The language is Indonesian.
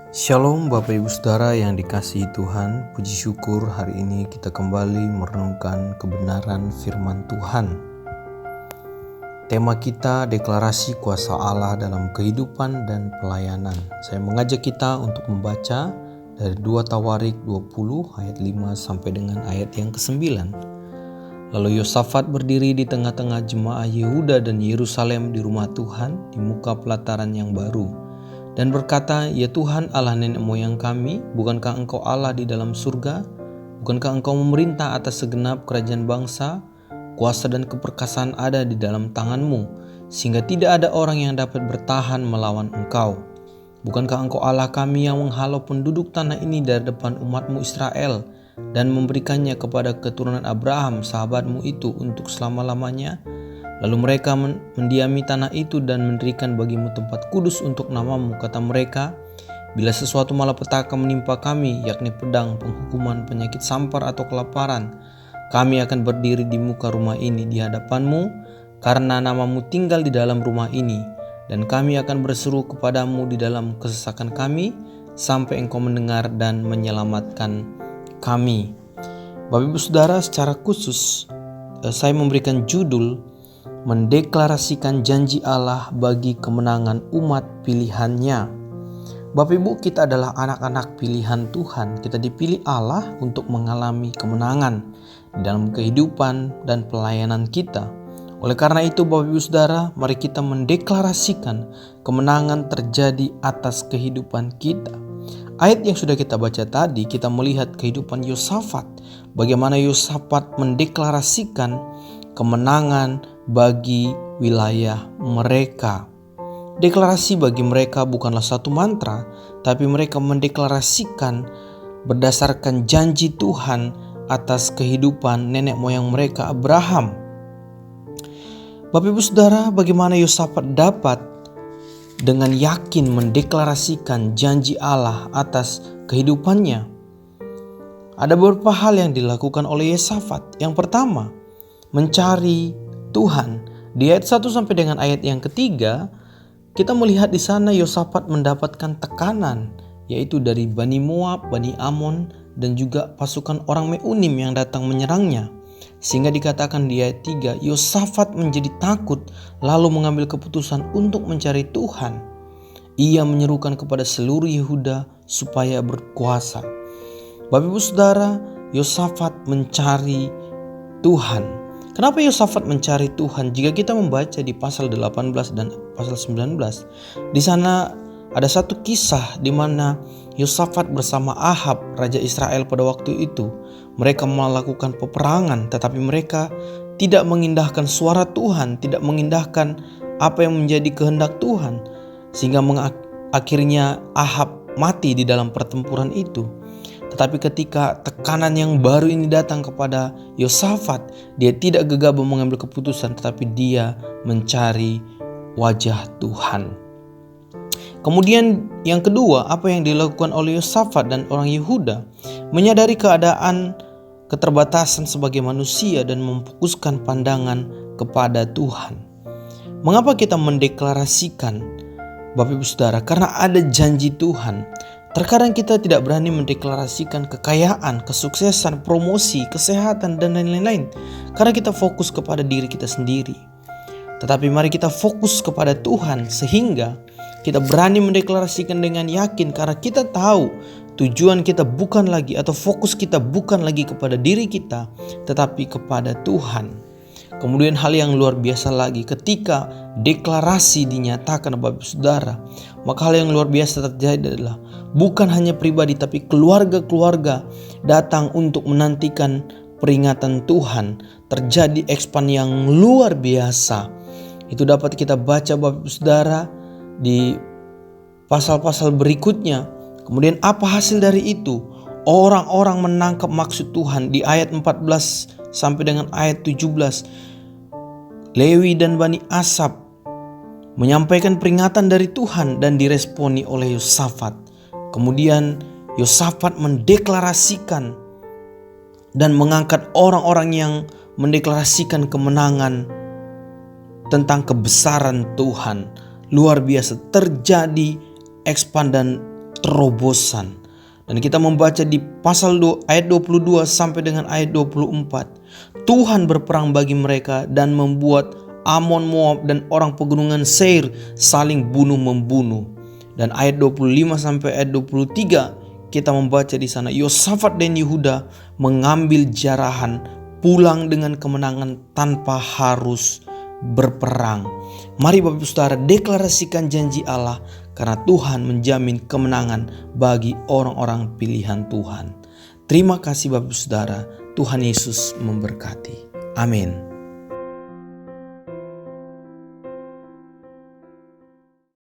Shalom Bapak Ibu Saudara yang dikasihi Tuhan. Puji syukur hari ini kita kembali merenungkan kebenaran firman Tuhan. Tema kita deklarasi kuasa Allah dalam kehidupan dan pelayanan. Saya mengajak kita untuk membaca dari 2 Tawarik 20 ayat 5 sampai dengan ayat yang ke-9. Lalu Yosafat berdiri di tengah-tengah jemaah Yehuda dan Yerusalem di rumah Tuhan di muka pelataran yang baru. Dan berkata, "Ya Tuhan Allah nenek moyang kami, bukankah Engkau Allah di dalam surga? Bukankah Engkau memerintah atas segenap kerajaan bangsa? Kuasa dan keperkasaan ada di dalam tangan-Mu, sehingga tidak ada orang yang dapat bertahan melawan Engkau. Bukankah Engkau Allah kami yang menghalau penduduk tanah ini dari depan umat-Mu Israel dan memberikannya kepada keturunan Abraham sahabat-Mu itu untuk selama-lamanya? Lalu mereka mendiami tanah itu dan mendirikan bagimu tempat kudus untuk namamu. Kata mereka, bila sesuatu malapetaka menimpa kami, yakni pedang, penghukuman, penyakit sampar atau kelaparan, kami akan berdiri di muka rumah ini di hadapanmu, karena namamu tinggal di dalam rumah ini. Dan kami akan berseru kepadamu di dalam kesesakan kami, sampai engkau mendengar dan menyelamatkan kami." Bapak Ibu Saudara, secara khusus saya memberikan judul mendeklarasikan janji Allah bagi kemenangan umat pilihannya. Bapak Ibu, kita adalah anak-anak pilihan Tuhan. Kita dipilih Allah untuk mengalami kemenangan dalam kehidupan dan pelayanan kita. Oleh karena itu Bapak Ibu Saudara, mari kita mendeklarasikan kemenangan terjadi atas kehidupan kita. Ayat yang sudah kita baca tadi, kita melihat kehidupan Yosafat. Bagaimana Yosafat mendeklarasikan kemenangan bagi wilayah mereka. Deklarasi bagi mereka bukanlah satu mantra, tapi mereka mendeklarasikan berdasarkan janji Tuhan atas kehidupan nenek moyang mereka Abraham. Bapak Ibu Saudara, bagaimana Yosafat dapat dengan yakin mendeklarasikan janji Allah atas kehidupannya? Ada beberapa hal yang dilakukan oleh Yosafat. Yang pertama, mencari Tuhan. Di ayat 1 sampai dengan ayat yang ketiga, kita melihat di sana Yosafat mendapatkan tekanan, yaitu dari Bani Moab, Bani Amon, dan juga pasukan orang Meunim yang datang menyerangnya. Sehingga dikatakan di ayat 3, Yosafat menjadi takut lalu mengambil keputusan untuk mencari Tuhan. Ia menyerukan kepada seluruh Yehuda supaya berkuasa. Bapak Ibu Saudara, Yosafat mencari Tuhan. Kenapa Yosafat mencari Tuhan? Jika kita membaca di pasal 18 dan pasal 19, di sana ada satu kisah di mana Yosafat bersama Ahab, raja Israel pada waktu itu. Mereka melakukan peperangan, tetapi mereka tidak mengindahkan suara Tuhan, tidak mengindahkan apa yang menjadi kehendak Tuhan, sehingga akhirnya Ahab mati di dalam pertempuran itu. Tetapi ketika tekanan yang baru ini datang kepada Yosafat, dia tidak gegabah mengambil keputusan, tetapi dia mencari wajah Tuhan. Kemudian yang kedua, apa yang dilakukan oleh Yosafat dan orang Yehuda? Menyadari keadaan keterbatasan sebagai manusia dan memfokuskan pandangan kepada Tuhan. Mengapa kita mendeklarasikan, Bapak Ibu Saudara? Karena ada janji Tuhan. Terkadang kita tidak berani mendeklarasikan kekayaan, kesuksesan, promosi, kesehatan, dan lain-lain. Karena kita fokus kepada diri kita sendiri. Tetapi mari kita fokus kepada Tuhan sehingga kita berani mendeklarasikan dengan yakin. Karena kita tahu tujuan kita bukan lagi atau fokus kita bukan lagi kepada diri kita, tetapi kepada Tuhan. Kemudian hal yang luar biasa lagi, ketika deklarasi dinyatakan Bapak Saudara, maka hal yang luar biasa terjadi adalah bukan hanya pribadi tapi keluarga-keluarga datang untuk menantikan peringatan Tuhan. Terjadi expand yang luar biasa. Itu dapat kita baca Bapak Saudara di pasal-pasal berikutnya. Kemudian apa hasil dari itu? Orang-orang menangkap maksud Tuhan di ayat 14 sampai dengan ayat 17. Lewi dan Bani Asaf menyampaikan peringatan dari Tuhan dan diresponi oleh Yosafat. Kemudian Yosafat mendeklarasikan dan mengangkat orang-orang yang mendeklarasikan kemenangan tentang kebesaran Tuhan. Luar biasa, terjadi expand dan terobosan. Dan kita membaca di pasal ayat 22 sampai dengan ayat 24. Tuhan berperang bagi mereka dan membuat Amon, Moab dan orang pegunungan Seir saling bunuh-membunuh. Dan ayat 25 sampai ayat 23 kita membaca di sana Yosafat dan Yehuda mengambil jarahan pulang dengan kemenangan tanpa harus berperang. Mari Bapak Ibu Saudara deklarasikan janji Allah, karena Tuhan menjamin kemenangan bagi orang-orang pilihan Tuhan. Terima kasih Bapak Ibu Saudara, Tuhan Yesus memberkati. Amin.